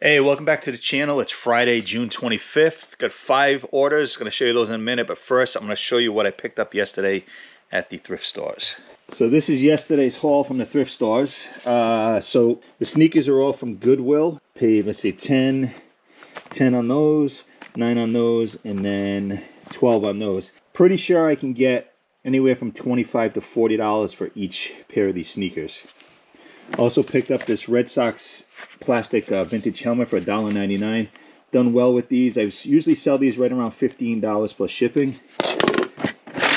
Hey, welcome back to the channel. It's Friday, June 25th. Got 5 orders. Going to show you those in a minute, but first I'm going to show you what I picked up yesterday at the thrift stores. So this is yesterday's haul from the thrift stores. So the sneakers are all from Goodwill. Paid, let's see, 10 on those, 9 on those, and then 12 on those. Pretty sure I can get anywhere from $25 to $40 for each pair of these sneakers. Also picked up this Red Sox plastic vintage helmet for $1.99. Done well with these. I usually sell these right around $15 plus shipping.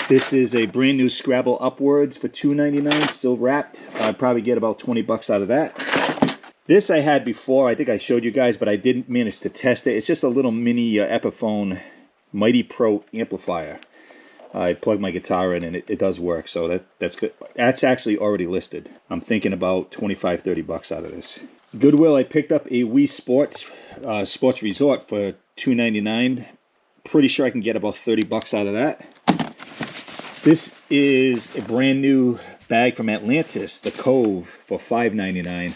This is a brand new Scrabble Upwards for $2.99, still wrapped. I'd probably get about 20 bucks out of that. This I had before, I think I showed you guys, but I didn't manage to test it. It's just a little mini Epiphone Mighty Pro amplifier. I plug my guitar in and it does work, so that's good. That's actually already listed. I'm thinking about 25-30 bucks out of this. Goodwill, I picked up a Wii Sports Resort for $2.99. Pretty sure I can get about 30 bucks out of that. This is a brand new bag from Atlantis, the Cove, for $5.99.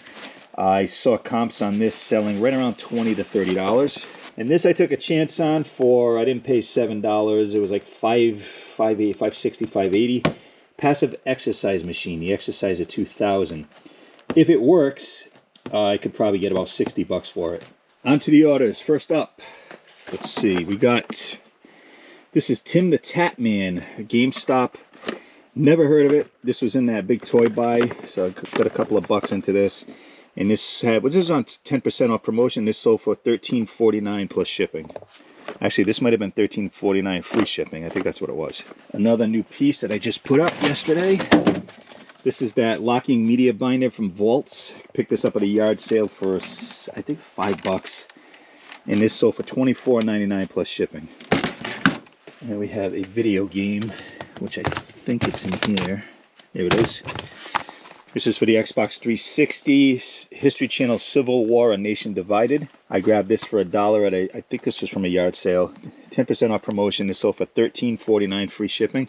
I saw comps on this selling right around $20 to $30. And this I took a chance on for, I didn't pay $7. It was like $5.60, $5.80. Passive exercise machine, the Exerciser 2000. If it works, I could probably get about 60 bucks for it. On to the orders. First up, let's see, we got, this is Tim the Tap Man, GameStop. Never heard of it. This was in that big toy buy, so I got a couple of bucks into this. And this was on 10% off promotion. This sold for $13.49 plus shipping. Actually, this might have been $13.49 free shipping. I think that's what it was. Another new piece that I just put up yesterday. This is that locking media binder from Vaults. Picked this up at a yard sale for, I think, $5. And this sold for $24.99 plus shipping. And we have a video game, which I think it's in here. There it is. This is for the Xbox 360, History Channel Civil War, A Nation Divided. I grabbed this for $1 at I think this was from a yard sale. 10% off promotion. This sold for $13.49 free shipping.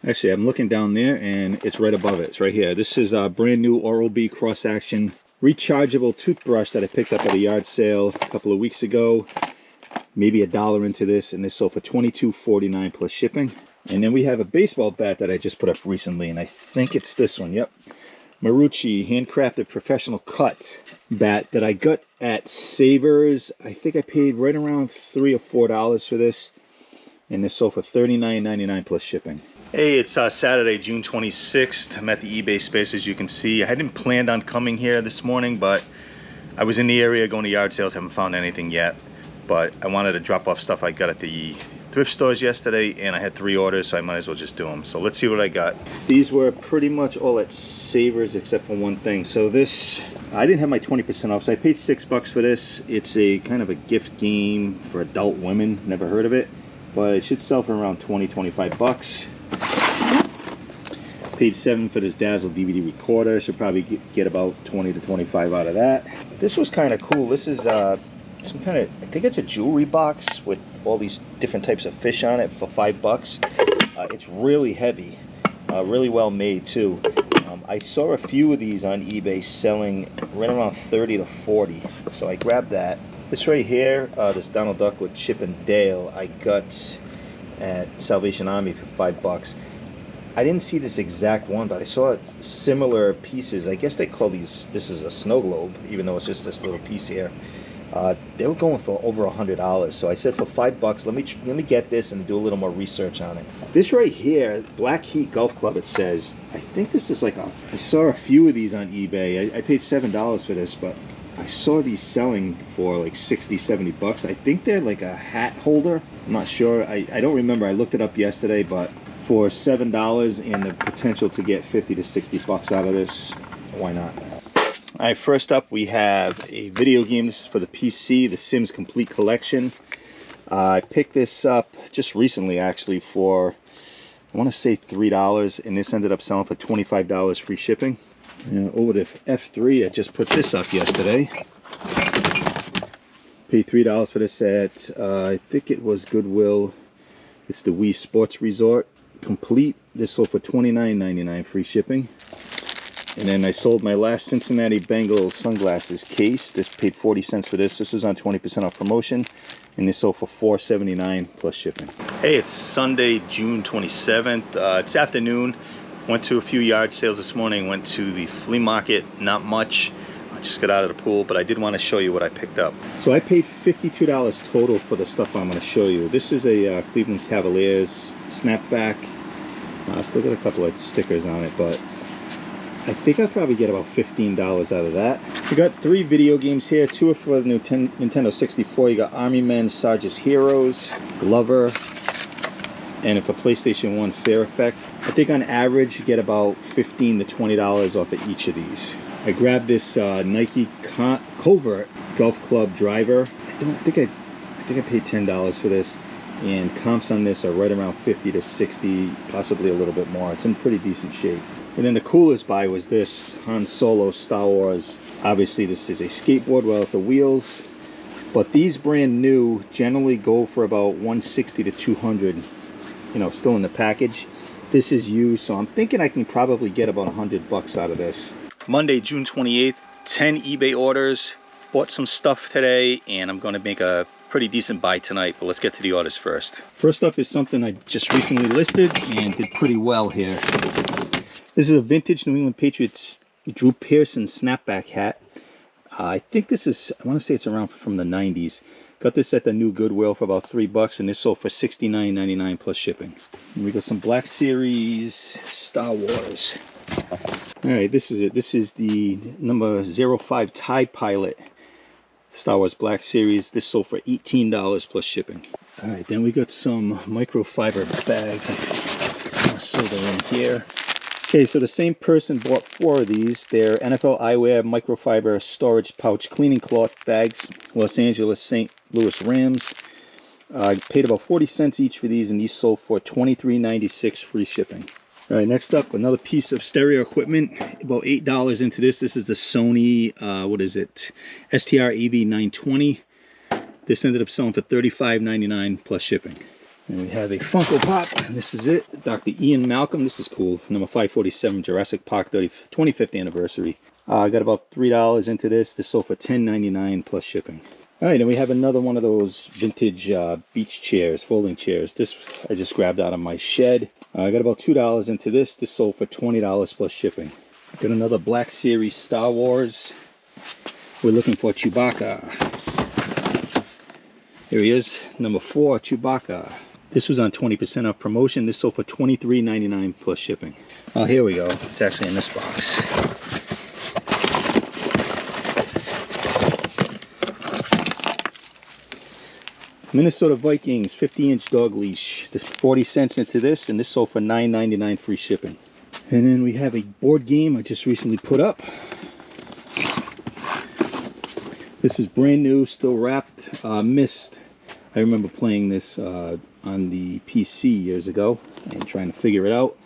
Actually, I'm looking down there and it's right above it. It's right here. This is a brand new Oral-B cross-action rechargeable toothbrush that I picked up at a yard sale a couple of weeks ago. Maybe $1 into this, and this sold for $22.49 plus shipping. And then we have a baseball bat that I just put up recently, and I think it's this one. Yep. Marucci handcrafted professional cut bat that I got at Savers. I think I paid right around $3 or $4 for this, and this sold for $39.99 plus shipping. Hey, it's Saturday, June 26th. I'm at the eBay space, as you can see. I hadn't planned on coming here this morning, but I was in the area going to yard sales. Haven't found anything yet, but I wanted to drop off stuff I got at the thrift stores yesterday, and I had 3 orders, so I might as well just do them. So let's see what I got. These were pretty much all at Savers except for one thing. So this, I didn't have my 20% off, so I paid $6 for this. It's a kind of a gift game for adult women. Never heard of it, but it should sell for around 20-25 bucks. Paid $7 for this Dazzle DVD recorder. Should probably get about 20 to 25 out of that. This was kind of cool. This is some kind of, I think it's a jewelry box with all these different types of fish on it for $5. It's really heavy, really well made too. I saw a few of these on eBay selling right around 30 to 40, so I grabbed that. This right here, this Donald Duck with Chip and Dale, I got at Salvation Army for $5. I didn't see this exact one, but I saw similar pieces. I guess they call these, this is a snow globe, even though it's just this little piece here. They were going for over $100, so I said for $5, let me get this and do a little more research on it. This right here, Black Heat Golf Club, it says. I think this is like I saw a few of these on eBay. I paid $7 for this, but I saw these selling for like 60-70 bucks. I think they're like a hat holder. I'm not sure. I don't remember. I looked it up yesterday, but for $7 and the potential to get 50 to 60 bucks out of this, why not? Alright, first up we have a video game. This is for the PC, The Sims Complete Collection. I picked this up just recently actually for, I want to say $3, and this ended up selling for $25 free shipping. Over to F3, I just put this up yesterday. Paid $3 for this at, I think it was Goodwill. It's the Wii Sports Resort Complete. This sold for $29.99 free shipping. And then I sold my last Cincinnati Bengals sunglasses case. This paid 40 cents for this. This was on 20% off promotion. And this sold for $4.79 plus shipping. Hey, it's Sunday, June 27th. It's afternoon. Went to a few yard sales this morning. Went to the flea market. Not much. I just got out of the pool, but I did want to show you what I picked up. So I paid $52 total for the stuff I'm going to show you. This is a Cleveland Cavaliers snapback. I still got a couple of stickers on it, but I think I'll probably get about $15 out of that. We got 3 video games here. 2 are for the new Nintendo 64. You got Army Men, Sarge's Heroes, Glover, and for PlayStation 1, Fair Effect. I think on average you get about $15 to $20 off of each of these. I grabbed this Nike Covert Golf Club driver. I think I paid $10 for this, and comps on this are right around 50 to 60, possibly a little bit more. It's in pretty decent shape. And then the coolest buy was this Han Solo Star Wars. Obviously this is a skateboard without the wheels, but these brand new generally go for about $160 to $200, you know, still in the package. This is used, so I'm thinking I can probably get about $100 out of this. Monday, June 28th, 10 eBay orders. Bought some stuff today, and I'm going to make a pretty decent buy tonight, but let's get to the orders first. First up is something I just recently listed and did pretty well here. This is a vintage New England Patriots Drew Pearson snapback hat. I think this is, I want to say it's around from the 90s. Got this at the new Goodwill for about $3, and this sold for $69.99 plus shipping. And we got some Black Series Star Wars. All right, this is it. This is the number 05 TIE Pilot Star Wars Black Series. This sold for $18 plus shipping. All right, then we got some microfiber bags. I'll sew them in here. Okay, so the same person bought 4 of these. They're NFL eyewear microfiber storage pouch cleaning cloth bags. Los Angeles St. Louis Rams. I paid about 40 cents each for these, and these sold for $23.96 free shipping. All right, next up, another piece of stereo equipment. About $8 into this. This is the Sony, what is it? STR AV920. This ended up selling for $35.99 plus shipping. And we have a Funko Pop. This is it. Dr. Ian Malcolm. This is cool. Number 547, Jurassic Park 25th anniversary. I got about $3 into this. This sold for $10.99 plus shipping. All right, and we have another one of those vintage beach chairs, folding chairs. This I just grabbed out of my shed. I got about $2 into this. This sold for $20 plus shipping. Got another Black Series Star Wars. We're looking for Chewbacca. Here he is, number 4, Chewbacca. This was on 20% off promotion. This sold for $23.99 plus shipping. Oh, here we go. It's actually in this box. Minnesota Vikings 50-inch dog leash. There's 40 cents into this, and this sold for $9.99 free shipping. And then we have a board game I just recently put up. This is brand new, still wrapped, Myst. I remember playing this on the PC years ago and trying to figure it out.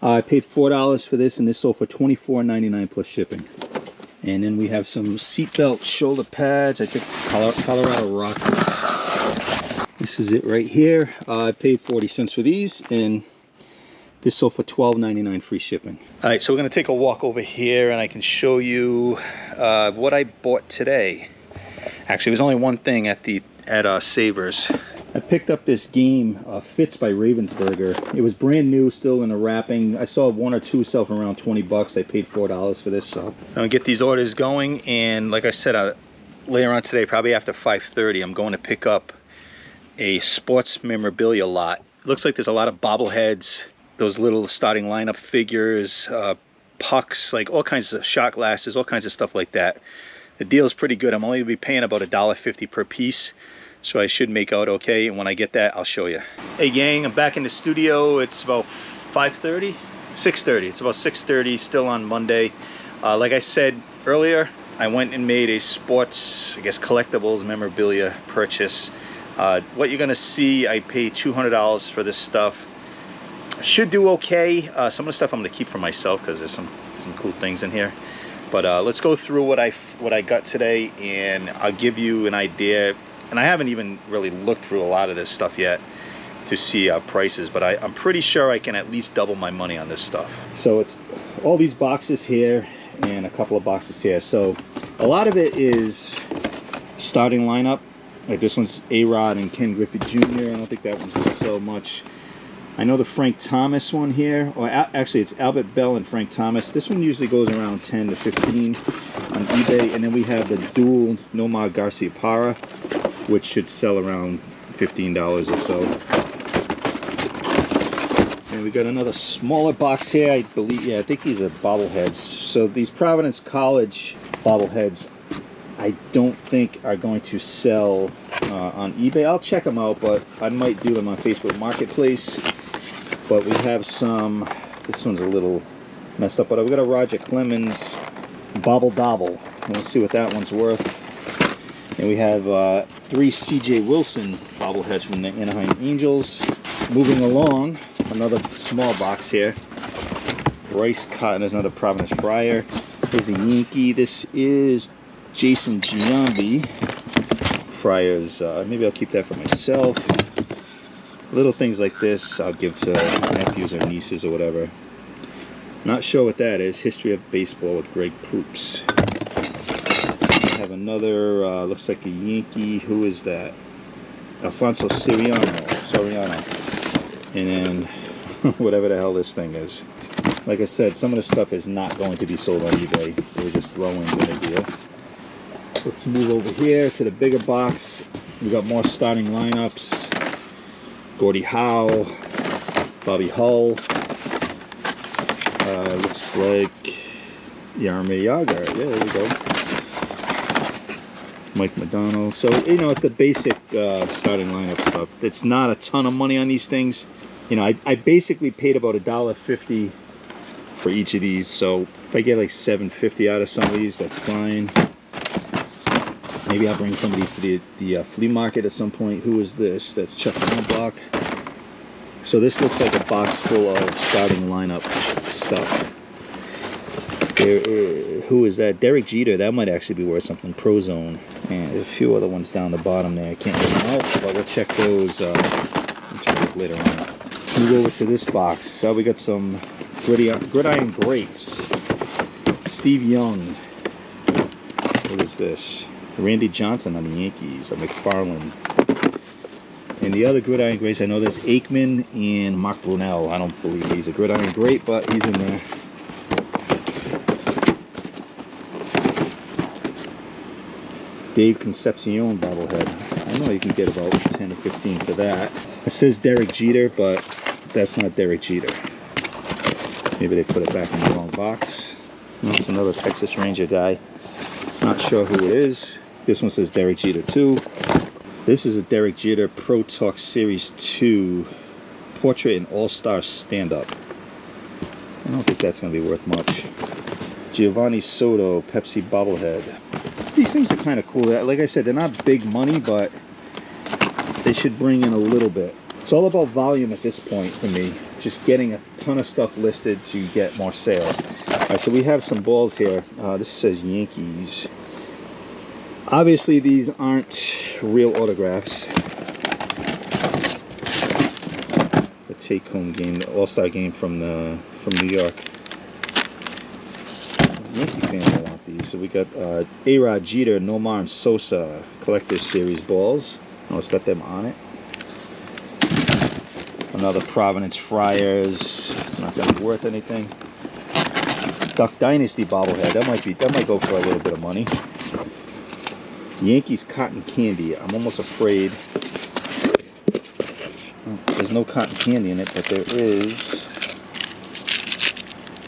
I paid $4 for this, and this sold for $24.99 plus shipping. And then we have some seatbelt shoulder pads. I think it's Colorado Rockies. This is it right here. I paid 40 cents for these, and this sold for $12.99 free shipping. All right, so we're going to take a walk over here, and I can show you what I bought today. Actually, there's only one thing at Savers. I picked up this game, Fits by Ravensburger. It was brand new, still in the wrapping. I saw 1 or 2 sell for around $20. I paid $4 for this, so I'm gonna get these orders going. And like I said, later on today, probably after 5:30, I'm going to pick up a sports memorabilia lot. Looks like there's a lot of bobbleheads, those little starting lineup figures, pucks, like all kinds of shot glasses, all kinds of stuff like that. The deal is pretty good. I'm only gonna be paying about $1.50 per piece, so I should make out okay. And when I get that, I'll show you. Hey gang, I'm back in the studio. It's about 5:30, 6:30. It's about 6:30, still on Monday. Like I said earlier, I went and made a sports, I guess, collectibles memorabilia purchase. What you're gonna see, I paid $200 for this stuff. I should do okay. Some of the stuff I'm gonna keep for myself because there's some cool things in here. But let's go through what I got today, and I'll give you an idea. And I haven't even really looked through a lot of this stuff yet. to see prices, but I'm pretty sure I can at least double my money on this stuff. So it's all these boxes here and a couple of boxes here. So a lot of it is starting lineup. Like this one's A-Rod and Ken Griffey Jr. I don't think that one's gonna sell much. I know the Frank Thomas one here, or actually it's Albert Bell and Frank Thomas. This one usually goes around 10 to 15 on eBay. And then we have the dual Nomar Garcia Parra, which should sell around $15 or so. And we got another smaller box here, I believe. Yeah, I think these are bobbleheads. So these Providence College bobbleheads, I don't think are going to sell on eBay. I'll check them out, but I might do them on Facebook Marketplace. But we have some, this one's a little messed up, but I've got a Roger Clemens Bobble Dobble. Let's see what that one's worth. And we have 3 CJ Wilson bobbleheads from the Anaheim Angels. Moving along, another small box here. Rice Cotton is another Providence Friar. There's a Yankee. This is Jason Giambi. Friars, maybe I'll keep that for myself. Little things like this I'll give to nephews or nieces or whatever. Not sure what that is. History of Baseball with Greg Proops. I have another, looks like a Yankee. Who is that? Alfonso Soriano. And then whatever the hell this thing is. Like I said, some of the stuff is not going to be sold on eBay. They were just throw-ins in the deal. Let's move over here to the bigger box. We got more starting lineups. Gordie Howe, Bobby Hull. Looks like Jaromir Jagr. Yeah, there we go. Mike McDonald. So, you know, it's the basic starting lineup stuff. It's not a ton of money on these things. You know, I basically paid about $1.50 for each of these. So if I get like $7.50 out of some of these, that's fine. Maybe I'll bring some of these to the flea market at some point. Who is this? That's Chuck Block. So this looks like a box full of starting lineup stuff. Who is that? Derek Jeter. That might actually be worth something. Prozone. And there's a few other ones down the bottom there. I can't get them out, but we'll check those. We'll check those later on. So we go over to this box. So we got some Gridiron Greats. Steve Young. What is this? Randy Johnson on the Yankees. McFarland. And the other Gridiron Greats, I know there's Aikman and Mark Brunell. I don't believe he's a Gridiron Great, but he's in there. Dave Concepcion bobblehead. I know you can get about 10 or 15 for that. It says Derek Jeter, but that's not Derek Jeter. Maybe they put it back in the wrong box. No, it's another Texas Ranger guy. Not sure who it is. This one says Derek Jeter 2. This is a Derek Jeter Pro Talk Series 2 Portrait and All-Star Stand-Up. I don't think that's going to be worth much. Giovanni Soto Pepsi bobblehead. These things are kind of cool. Like I said, they're not big money, but they should bring in a little bit. It's all about volume at this point for me. Just getting a ton of stuff listed to get more sales. All right, so we have some balls here. This says Yankees. Obviously, these aren't real autographs. The take-home game, the All-Star game from New York. Yankee fans will want these. So we got A-Rod, Jeter, Nomar, and Sosa Collector's Series balls. Oh, it's got them on it. Another Providence Friars. It's not going to be worth anything. Duck Dynasty bobblehead. That might go for a little bit of money. Yankees cotton candy. I'm almost afraid. There's no cotton candy in it, but there is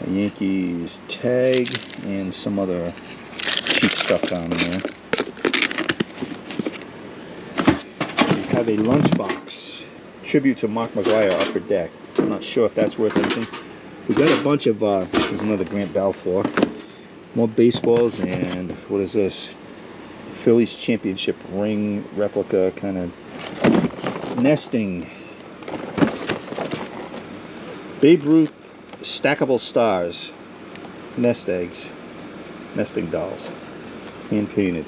a Yankees tag and some other cheap stuff down there. We have a lunchbox. Tribute to Mark McGwire Upper Deck. I'm not sure if that's worth anything. We got a bunch of, there's another Grant Balfour. More baseballs and, what is this? Phillies championship ring replica kind of nesting. Babe Ruth stackable stars. Nest eggs. Nesting dolls. Hand painted.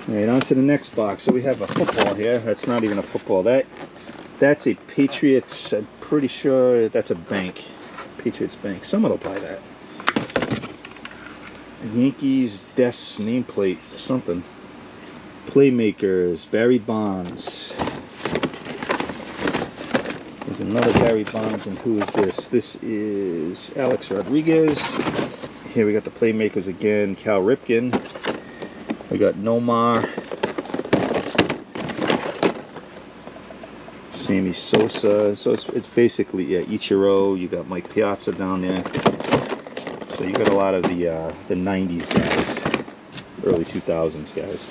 Alright, on to the next box. So we have a football here. That's not even a football. That That's a Patriots, I'm pretty sure that's a bank. Patriots Bank. Someone will buy that. Yankees desk nameplate or something. Playmakers, Barry Bonds. There's another Barry Bonds, and who is this? This is Alex Rodriguez. Here we got the Playmakers again, Cal Ripken. We got Nomar. Sammy Sosa. So it's basically, yeah, Ichiro. You got Mike Piazza down there. So you got a lot of the 90s guys, early 2000s guys.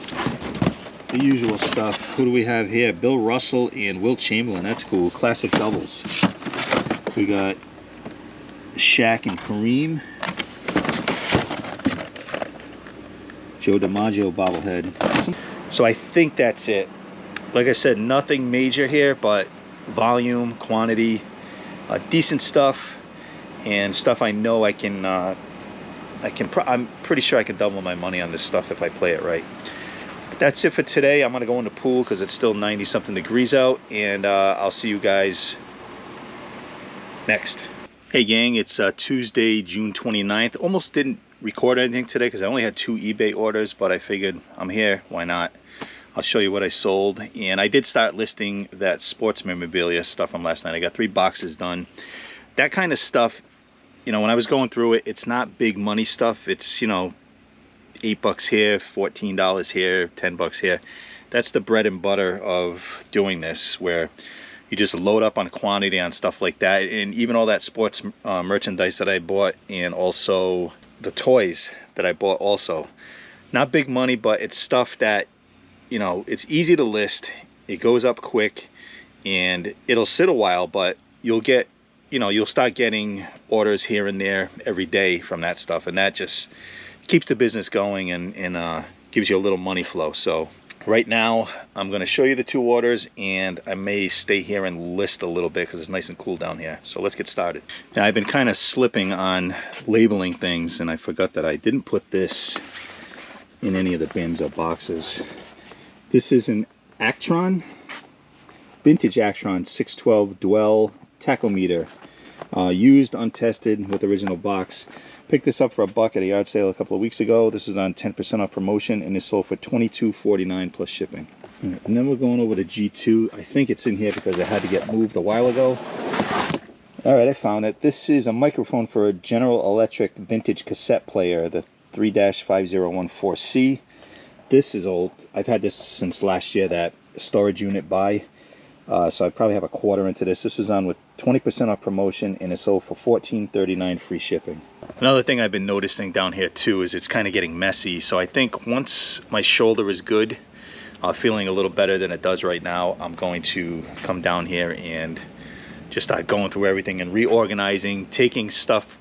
The usual stuff. Who do we have here? Bill Russell and Wilt Chamberlain. That's cool. Classic doubles. We got Shaq and Kareem. Joe DiMaggio bobblehead. So I think that's it. Like I said, nothing major here, but volume, quantity, decent stuff, and stuff I know I can. I'm pretty sure I can double my money on this stuff if I play it right. That's it for today. I'm gonna go in the pool because it's still 90-something degrees out, and I'll see you guys next. Hey gang, it's Tuesday, June 29th. Almost didn't record anything today because I only had 2 eBay orders, but I figured I'm here, why not? I'll show you what I sold, and I did start listing that sports memorabilia stuff from last night. I got 3 boxes done. That kind of stuff, you know, when I was going through it, it's not big money stuff. It's, you know, $8 here, $14 here, $10 here. That's the bread and butter of doing this, where you just load up on quantity on stuff like that. And even all that sports merchandise that I bought, and also the toys that I bought also. Not big money, but it's stuff that, you know, it's easy to list. It goes up quick, and it'll sit a while, but you'll get, you know, you'll start getting orders here and there every day from that stuff, and that just keeps the business going and gives you a little money flow. So right now I'm going to show you the 2 orders, and I may stay here and list a little bit because it's nice and cool down here. So let's get started. Now I've been kind of slipping on labeling things, and I forgot that I didn't put this in any of the bins or boxes. This is an Actron, vintage Actron 612 Dwell tachometer, used, untested, with original box. Picked this up for $1 at a yard sale a couple of weeks ago. This was on 10% off promotion, and it sold for $22.49 plus shipping. Right, and then we're going over to G2. I think it's in here because it had to get moved a while ago. All right, I found it. This is a microphone for a General Electric vintage cassette player, the 3-5014C. This is old. I've had this since last year, that storage unit buy. So I probably have a quarter into this. This was on with 20% off promotion, and it sold for $14.39 free shipping. Another thing I've been noticing down here too is it's kind of getting messy. So I think once my shoulder is good, feeling a little better than it does right now, I'm going to come down here and just start going through everything and reorganizing, taking stuff.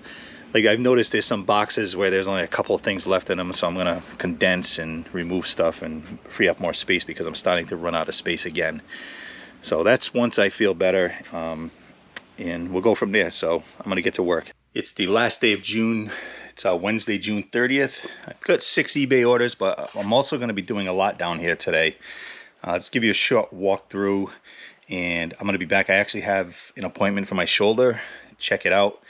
Like I've noticed there's some boxes where there's only a couple of things left in them, so I'm going to condense and remove stuff and free up more space because I'm starting to run out of space again. So that's once I feel better, and we'll go from there. So I'm going to get to work. It's the last day of June. It's Wednesday, June 30th. I've got 6 eBay orders, but I'm also going to be doing a lot down here today. Let's give you a short walkthrough, and I'm going to be back. I actually have an appointment for my shoulder. Check it out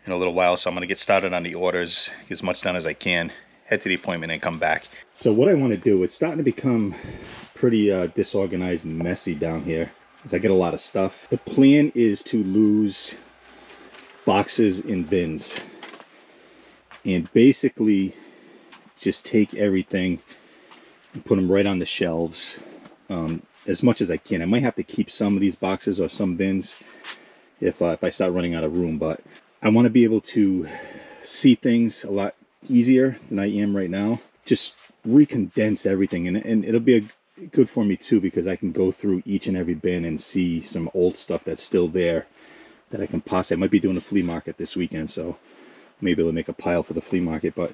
in a little while, so I'm going to get started on the orders, get as much done as I can, head to the appointment, and come back. So what I want to do, it's starting to become pretty disorganized and messy down here as I get a lot of stuff. The plan is to lose boxes in bins and basically just take everything and put them right on the shelves as much as I can. I might have to keep some of these boxes or some bins if I start running out of room, but I want to be able to see things a lot easier than I am right now. Just recondense everything, and it'll be good for me too, because I can go through each and every bin and see some old stuff that's still there that I can possibly. I might be doing a flea market this weekend, so maybe I'll make a pile for the flea market. But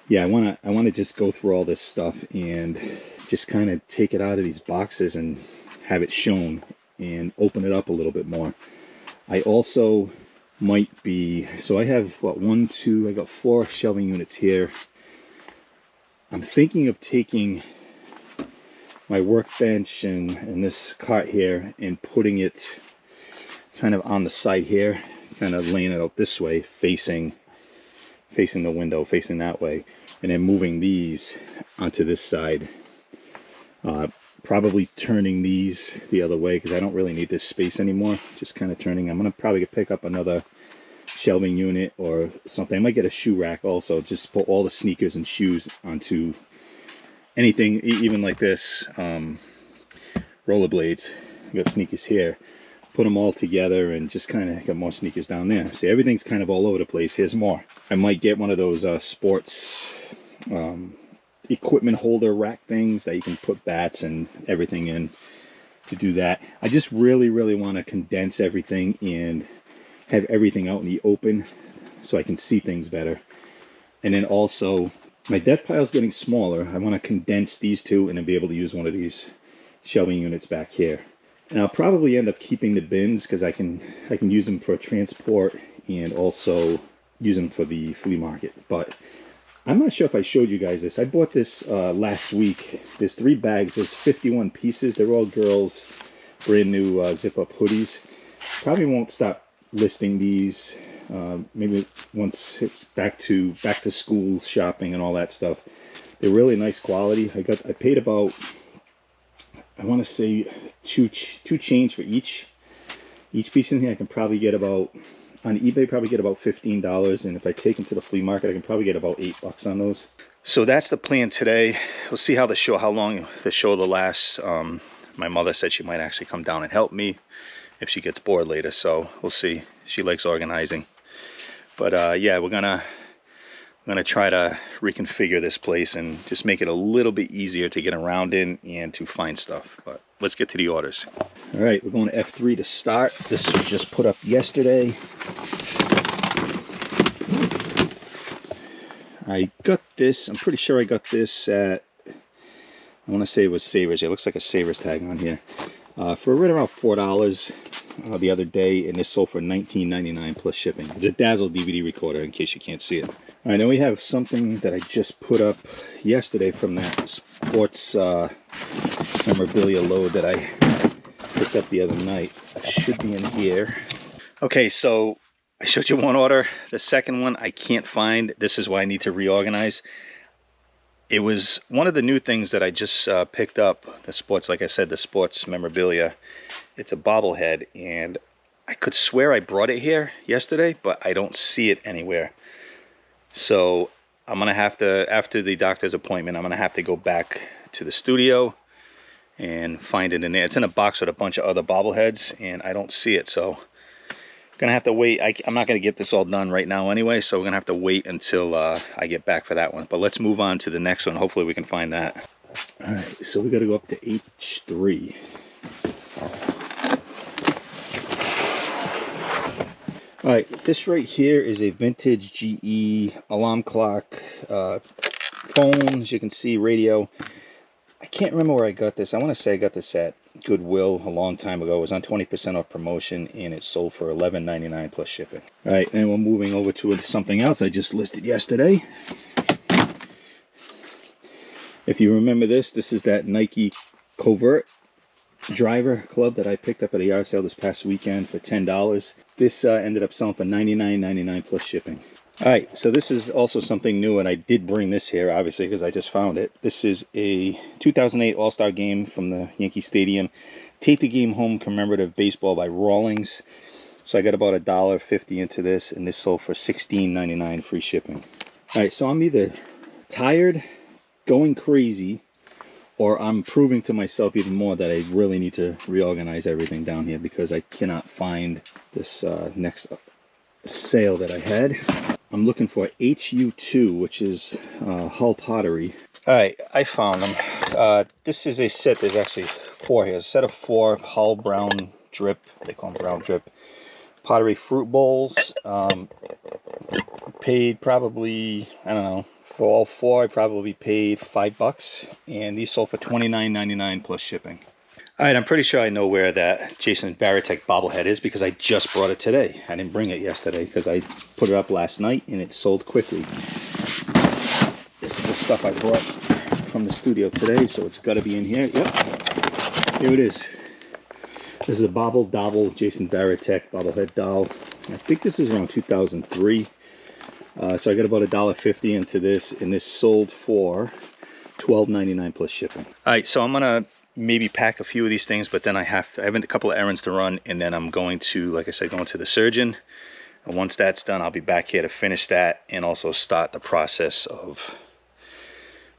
yeah, I want to just go through all this stuff and just kind of take it out of these boxes and have it shown and open it up a little bit more. I also might be, so I have what, I got 4 shelving units here. I'm thinking of taking my workbench and this cart here and putting it kind of on the side here, kind of laying it out this way, facing the window, facing that way, and then moving these onto this side. Probably turning these the other way because I don't really need this space anymore. Just kind of turning. I'm gonna probably pick up another shelving unit or something. I might get a shoe rack also. Just put all the sneakers and shoes onto anything, even like this. Rollerblades. I got sneakers here. Put them all together and just kind of get more sneakers down there. See, everything's kind of all over the place. Here's more. I might get one of those sports equipment holder rack things that you can put bats and everything in to do that. I just really want to condense everything and have everything out in the open so I can see things better. And then also, my deck pile is getting smaller. I want to condense these two and then be able to use one of these shelving units back here. And I'll probably end up keeping the bins because I can use them for transport and also use them for the flea market. But I'm not sure if I showed you guys this. I bought this last week. There's 3 bags. There's 51 pieces. They're all girls' brand new zip-up hoodies. Probably won't stop listing these. Maybe once it's back to school shopping and all that stuff. They're really nice quality. I paid about, I want to say two change for each piece in here. I can probably get about, on eBay, probably get about $15, and if I take them to the flea market, I can probably get about $8 on those. So that's the plan today. We'll see how long the show will last. My mother said she might actually come down and help me if she gets bored later, so we'll see. She likes organizing. But yeah, we're gonna try to reconfigure this place and just make it a little bit easier to get around in and to find stuff. But let's get to the orders. All right, we're going to F3 to start. This was just put up yesterday. I got this, I'm pretty sure I got this at, I want to say it was Savers. It looks like a Savers tag on here. For right around $4 the other day, and this sold for $19.99 plus shipping. It's a Dazzle DVD recorder, in case you can't see it. All right, now we have something that I just put up yesterday from that sports memorabilia load that I picked up the other night. It should be in here. Okay, so I showed you one order. The second one I can't find. This is why I need to reorganize. It was one of the new things that I just picked up. The sports, like I said, the sports memorabilia. It's a bobblehead, and I could swear I brought it here yesterday, but I don't see it anywhere. So I'm gonna have to, after the doctor's appointment, I'm gonna have to go back to the studio and find it in there. It's in a box with a bunch of other bobbleheads, and I don't see it. So gonna have to wait. I'm not gonna get this all done right now anyway, so we're gonna have to wait until I get back for that one. But let's move on to the next one. Hopefully we can find that. All right, so we gotta go up to H3. All right, this right here is a vintage GE alarm clock, phone, as you can see, radio. I can't remember where I got this. I want to say I got this at Goodwill a long time ago. It was on 20% off promotion, and it sold for $11.99 plus shipping. All right, and we're moving over to something else I just listed yesterday. If you remember this is that Nike Covert driver club that I picked up at a yard sale this past weekend for $10. This ended up selling for $99.99 plus shipping. All right, so this is also something new, and I did bring this here, obviously, because I just found it. This is a 2008 All-Star game from the Yankee Stadium. Take the Game Home commemorative baseball by Rawlings. So I got about $1.50 into this, and this sold for $16.99 free shipping. All right, so I'm either tired, going crazy, or I'm proving to myself even more that I really need to reorganize everything down here because I cannot find this next sale that I had. I'm looking for HU2, which is Hull Pottery. All right, I found them. This is a set. There's actually 4 here. A set of 4 Hull Brown Drip. They call them Brown Drip. Pottery fruit bowls. Paid probably, I don't know, for all 4, I probably paid $5, and these sold for $29.99 plus shipping. All right, I'm pretty sure I know where that Jason Varitek bobblehead is because I just brought it today. I didn't bring it yesterday because I put it up last night and it sold quickly. This is the stuff I brought from the studio today, so it's got to be in here. Yep, here it is. This is a Bobble Dobble Jason Varitek bobblehead doll. I think this is around 2003. So I got about $1.50 into this, and this sold for $12.99 plus shipping. All right, so I'm gonna maybe pack a few of these things, but then I have a couple of errands to run, and then I'm going to, like I said, going to the surgeon. And once that's done, I'll be back here to finish that and also start the process of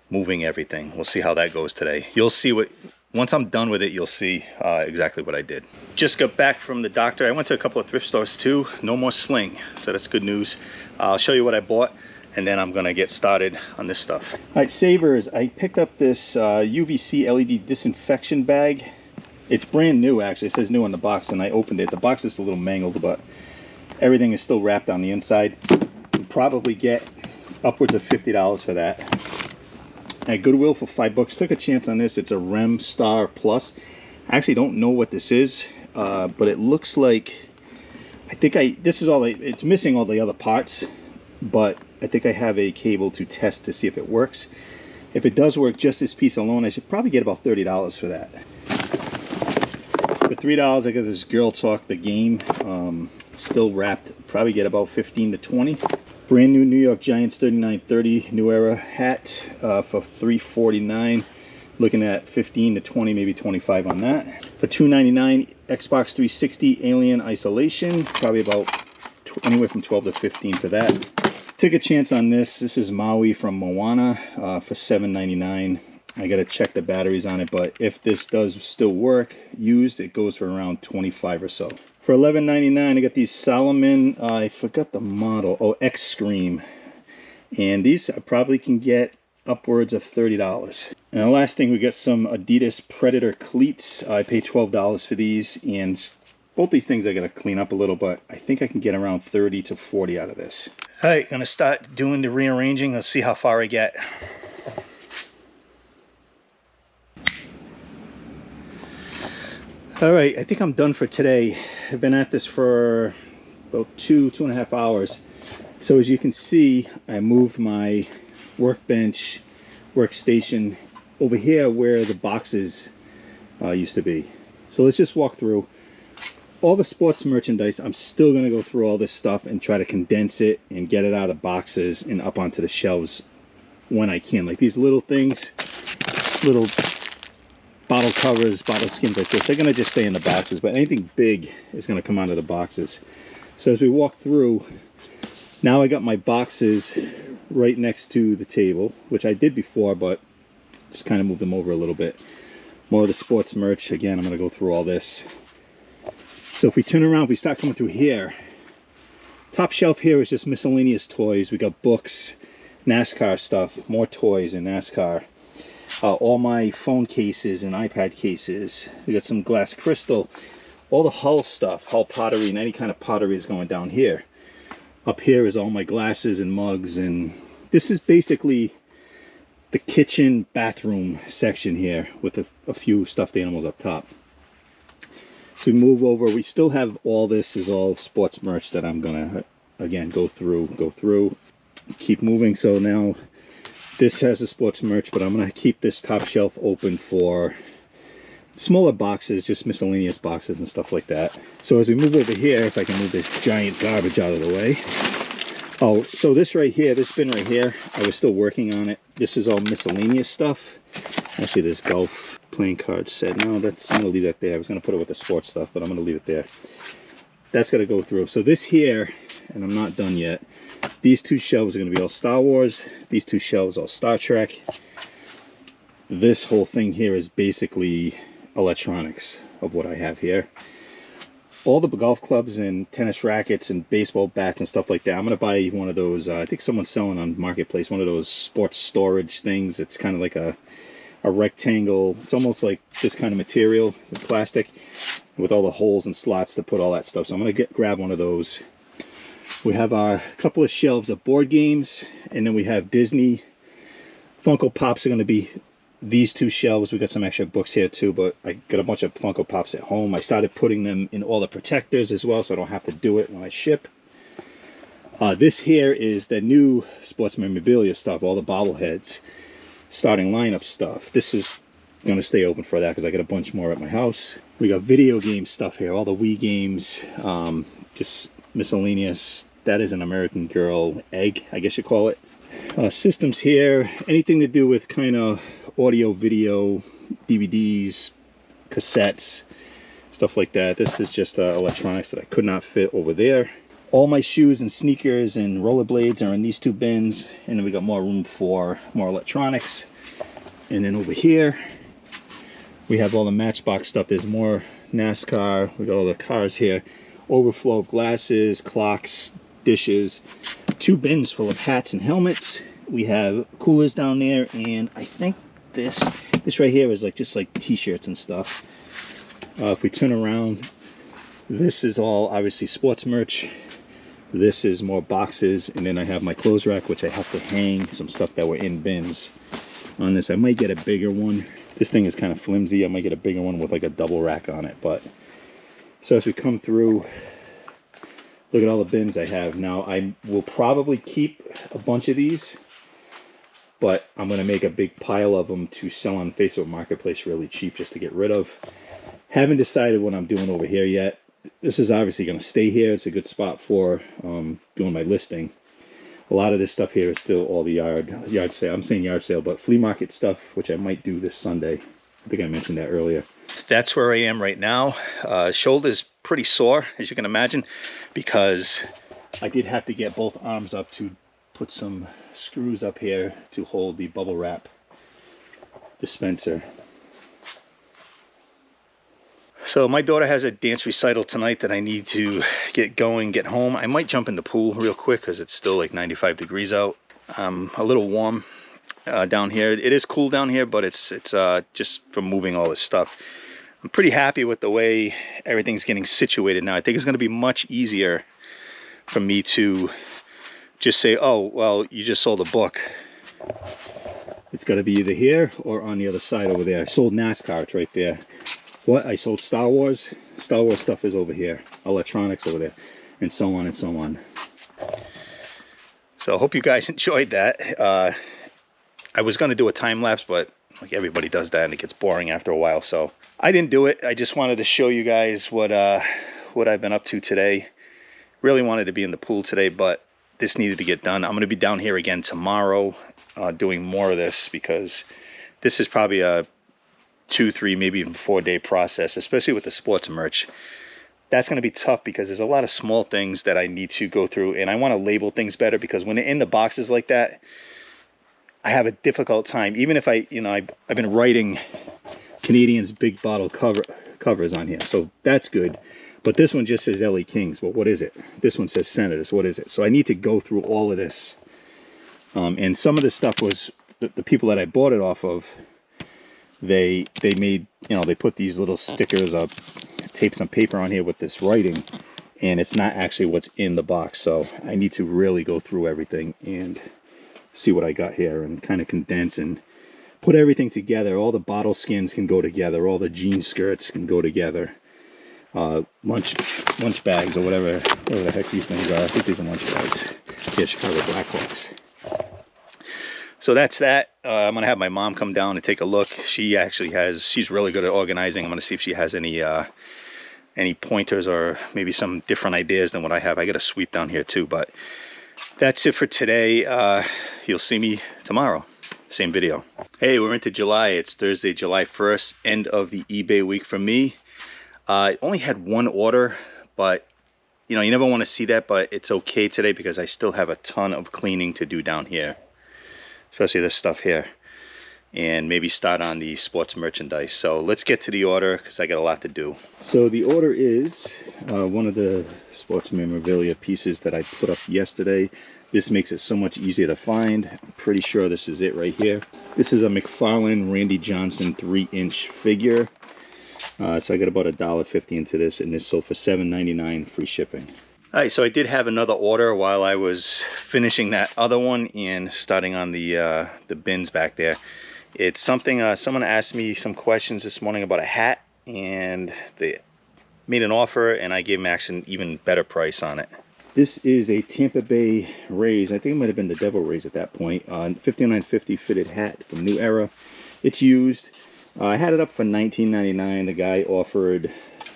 moving everything. We'll see how that goes today. You'll see what, once I'm done with it, you'll see exactly what I did. Just got back from the doctor. I went to a couple of thrift stores too. No more sling, so that's good news. I'll show you what I bought, and then I'm gonna get started on this stuff. All right, savers, I picked up this UVC LED disinfection bag. It's brand new, actually. It says new on the box, and I opened it. The box is a little mangled, but everything is still wrapped on the inside. You'll probably get upwards of $50 for that. At Goodwill for $5. Took a chance on this. It's a Rem Star Plus. I actually don't know what this is, but it looks like, this is all, it's missing all the other parts, but I think I have a cable to test to see if it works. If it does work, just this piece alone, I should probably get about $30 for that. For $3, I got this Girl Talk the Game, still wrapped. Probably get about 15 to 20. Brand new New York Giants 3930 New Era hat for $3.49. Looking at 15 to 20, maybe 25 on that. For $2.99, Xbox 360 Alien Isolation. Probably about anywhere from 12 to 15 for that. Took a chance on this. This is Maui from Moana for $7.99. I gotta check the batteries on it, but if this does still work used, it goes for around 25 or so. For $11.99, I got these Salomon, I forgot the model, oh, X Scream. And these I probably can get upwards of $30. And the last thing, we got some Adidas Predator cleats. I paid $12 for these, and both these things I gotta clean up a little, but I think I can get around 30 to 40 out of this. All right, gonna start doing the rearranging. Let's see how far I get. All right, I think I'm done for today. I've been at this for about two and a half hours. So as you can see, I moved my workbench, workstation over here where the boxes used to be. So let's just walk through. All the sports merchandise, I'm still gonna go through all this stuff and try to condense it and get it out of the boxes and up onto the shelves when I can. Like these little things, little bottle covers, bottle skins like this, they're gonna just stay in the boxes, but anything big is gonna come out of the boxes. So as we walk through, now I got my boxes right next to the table, which I did before, but just kind of move them over a little bit. More of the sports merch. Again, I'm gonna go through all this. So if we turn around, if we start coming through here, top shelf here is just miscellaneous toys. We got books, NASCAR stuff, more toys in NASCAR. All my phone cases and iPad cases. We got some glass crystal. All the Hull stuff, Hull pottery, and any kind of pottery is going down here. Up here is all my glasses and mugs, and this is basically the kitchen bathroom section here with a few stuffed animals up top. So we move over, we still have all this is all sports merch that I'm gonna, again, go through, keep moving. So now this has the sports merch, but I'm gonna keep this top shelf open for smaller boxes, just miscellaneous boxes and stuff like that. So as we move over here, if I can move this giant garbage out of the way. Oh, so this right here, this bin right here, I was still working on it. This is all miscellaneous stuff. Actually, this golf playing card set. No, I'm gonna leave that there. I was gonna put it with the sports stuff, but I'm gonna leave it there. That's gonna go through. So this here, and I'm not done yet, these two shelves are gonna be all Star Wars. These two shelves all Star Trek. This whole thing here is basically electronics of what I have here. All the golf clubs and tennis rackets and baseball bats and stuff like that. I'm gonna buy one of those, I think someone's selling on Marketplace, one of those sports storage things. It's kind of like a rectangle. It's almost like this kind of material, plastic, with all the holes and slots to put all that stuff. So I'm gonna grab one of those. We have our couple of shelves of board games, and then we have Disney. Funko Pops are gonna be these two shelves. We got some extra books here too, but I got a bunch of Funko Pops at home. I started putting them in all the protectors as well, so I don't have to do it when I ship. This here is the new sports memorabilia stuff, all the bobbleheads. starting lineup stuff. This is going to stay open for that because I got a bunch more at my house. We got video game stuff here, all the Wii games, just miscellaneous. That is an American Girl egg, I guess you call it. Systems here, anything to do with kind of audio, video, DVDs, cassettes, stuff like that. This is just electronics that I could not fit over there. All my shoes and sneakers and rollerblades are in these two bins, and then we got more room for more electronics. And then over here we have all the Matchbox stuff. There's more NASCAR. We got all the cars here. Overflow of glasses, clocks, dishes. Two bins full of hats and helmets. We have coolers down there, and I think this right here is like just like t-shirts and stuff. If we turn around, this is all obviously sports merch. This is more boxes, and then I have my clothes rack, which I have to hang some stuff that were in bins on this. I might get a bigger one. This thing is kind of flimsy. I might get a bigger one with like a double rack on it. But so as we come through, look at all the bins I have. Now I will probably keep a bunch of these, but I'm going to make a big pile of them to sell on Facebook Marketplace really cheap just to get rid of. Haven't decided what I'm doing over here yet. This is obviously going to stay here. It's a good spot for doing my listing. A lot of this stuff here is still all the yard sale. I'm saying yard sale, but flea market stuff, which I might do this Sunday. I think I mentioned that earlier. That's where I am right now. Shoulder's pretty sore, as you can imagine, because I did have to get both arms up to put some screws up here to hold the bubble wrap dispenser. So my daughter has a dance recital tonight that I need to get going, get home. I might jump in the pool real quick because it's still like 95 degrees out. A little warm down here. It is cool down here, but it's just from moving all this stuff. I'm pretty happy with the way everything's getting situated now. I think it's going to be much easier for me to just say, oh, well, you just sold a book. It's got to be either here or on the other side over there. I sold NASCAR, it's right there. What? I sold Star Wars. Star Wars stuff is over here. Electronics over there. And so on and so on. So I hope you guys enjoyed that. I was going to do a time lapse, but like everybody does that and it gets boring after a while. So I didn't do it. I just wanted to show you guys what I've been up to today. Really wanted to be in the pool today, but this needed to get done. I'm going to be down here again tomorrow doing more of this because this is probably a 2, 3, maybe even 4-day process, especially with the sports merch. That's going to be tough because there's a lot of small things that I need to go through, and I want to label things better because when they're in the boxes like that, I have a difficult time. Even if I've been writing Canadian's big bottle covers on here, so that's good. But this one just says LA Kings. Well, what is it? This one says Senators. What is it? So I need to go through all of this. And some of this stuff was the people that I bought it off of. They made, they put these little stickers up, tape some paper on here with this writing, and it's not actually what's in the box. So I need to really go through everything and see what I got here and kind of condense and put everything together. All the bottle skins can go together. All the jean skirts can go together. Lunch bags or whatever the heck these things are. I think these are lunch bags. Yeah, Chicago Blackhawks. So that's that. I'm going to have my mom come down and take a look. She's really good at organizing. I'm going to see if she has any pointers or maybe some different ideas than what I have. I got a sweep down here too, but that's it for today. You'll see me tomorrow. Same video. Hey, we're into July. It's Thursday, July 1st, end of the eBay week for me. I only had one order, but you never want to see that, but it's okay today because I still have a ton of cleaning to do down here. Especially this stuff here, and maybe start on the sports merchandise. So let's get to the order because I got a lot to do. So the order is one of the sports memorabilia pieces that I put up yesterday. This makes it so much easier to find. I'm pretty sure this is it right here. This is a McFarlane Randy Johnson 3-inch figure. So I got about $1.50 into this, and this sold for $7.99 free shipping. All right, so I did have another order while I was finishing that other one and starting on the bins back there. It's something, someone asked me some questions this morning about a hat, and they made an offer, and I gave them actually an even better price on it. This is a Tampa Bay Rays. I think it might have been the Devil Rays at that point. 5950 fitted hat from New Era. It's used. I had it up for $19.99. The guy offered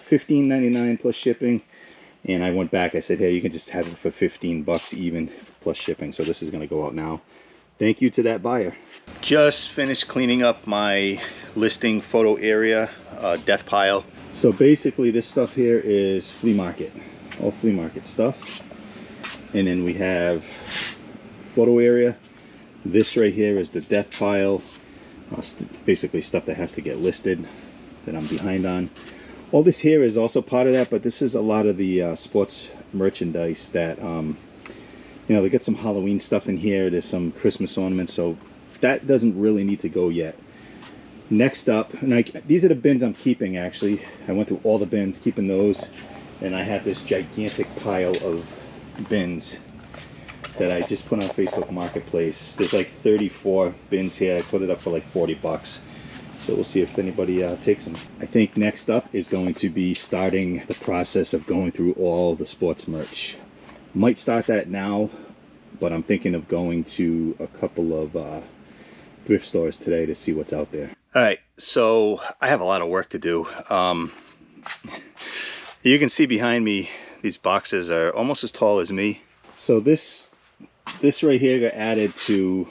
$15.99 plus shipping. And I went back. I said, hey, you can just have it for 15 bucks even plus shipping. So this is going to go out now. Thank you to that buyer. Just finished cleaning up my listing photo area, death pile. So basically this stuff here is flea market. All flea market stuff. And then we have photo area. This right here is the death pile. Basically stuff that has to get listed that I'm behind on. All this here is also part of that, but this is a lot of the sports merchandise that, you know, they get some Halloween stuff in here. There's some Christmas ornaments, so that doesn't really need to go yet. Next up, and these are the bins I'm keeping actually. I went through all the bins, keeping those. And I have this gigantic pile of bins that I just put on Facebook Marketplace. There's like 34 bins here. I put it up for like 40 bucks. So we'll see if anybody takes them. I think next up is going to be starting the process of going through all the sports merch. Might start that now, but I'm thinking of going to a couple of thrift stores today to see what's out there. All right, so I have a lot of work to do. You can see behind me, these boxes are almost as tall as me. So this right here got added to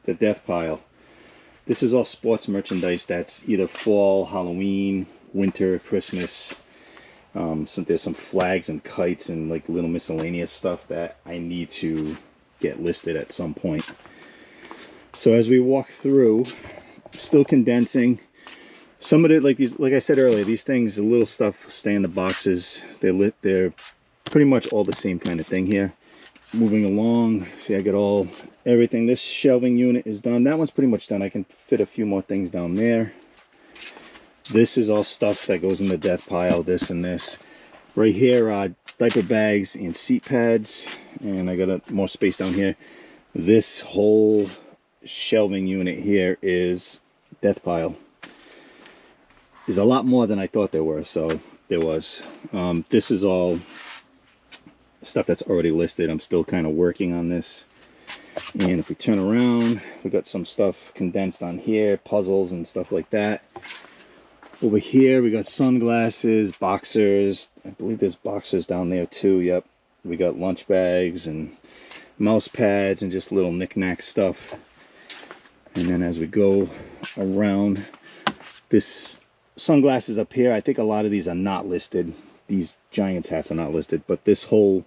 the death pile. This is all sports merchandise that's either fall, Halloween, winter, Christmas. There's some flags and kites and like little miscellaneous stuff that I need to get listed at some point. So as we walk through, still condensing. Some of it, like I said earlier, these things, the little stuff stay in the boxes. They're pretty much all the same kind of thing here. Moving along, see, I got everything. This shelving unit is done. That one's pretty much done. I can fit a few more things down there. This is all stuff that goes in the death pile, this and this. Right here, diaper bags and seat pads. And I got more space down here. This whole shelving unit here is death pile. There's a lot more than I thought there were, so there was. This is all stuff that's already listed. I'm still kind of working on this. And if we turn around, we got some stuff condensed on here, puzzles and stuff like that. Over here, we got sunglasses, boxers. I believe there's boxers down there too, yep. We got lunch bags and mouse pads and just little knick-knack stuff. And then as we go around, this sunglasses up here, I think a lot of these are not listed. These Giants hats are not listed, but this whole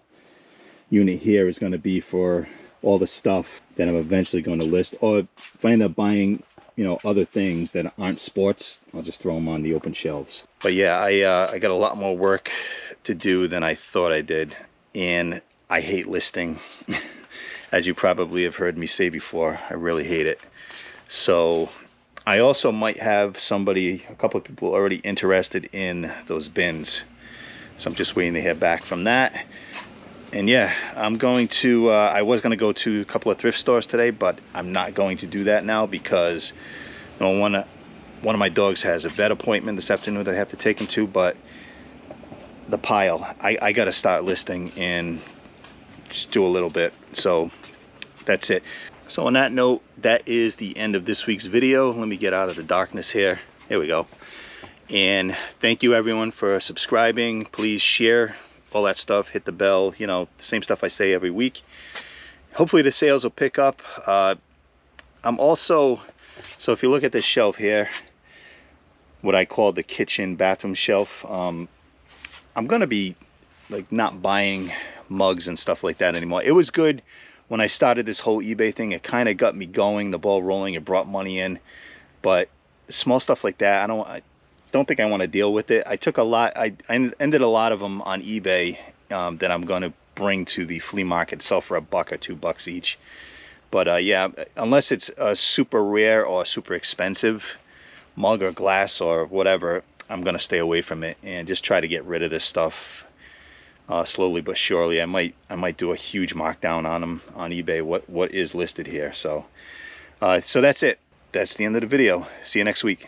unit here is going to be for all the stuff that I'm eventually going to list. Or if I end up buying, you know, other things that aren't sports, I'll just throw them on the open shelves. But yeah, I got a lot more work to do than I thought I did, and I hate listing. As you probably have heard me say before, I really hate it. So I also might have a couple of people already interested in those bins. So I'm just waiting to hear back from that. And yeah, I'm going to, I was going to go to a couple of thrift stores today, but I'm not going to do that now because, you know, one of my dogs has a vet appointment this afternoon that I have to take him to. But the pile, I got to start listing and just do a little bit. So that's it. So on that note, that is the end of this week's video. Let me get out of the darkness here. Here we go. And thank you everyone for subscribing. Please share all that stuff, hit the bell, you know, the same stuff I say every week. Hopefully the sales will pick up. I'm also, so if you look at this shelf here, what I call the kitchen bathroom shelf, I'm gonna be like not buying mugs and stuff like that anymore. It was good when I started this whole eBay thing. It kind of got me going, the ball rolling, it brought money in, but small stuff like that, I don't think I want to deal with it. I took a lot, I ended a lot of them on eBay that I'm going to bring to the flea market, sell for $1 or $2 each. But yeah, unless it's a super rare or super expensive mug or glass or whatever, I'm going to stay away from it and just try to get rid of this stuff slowly but surely. I might do a huge markdown on them on eBay, what is listed here. So so that's it. That's the end of the video. See you next week.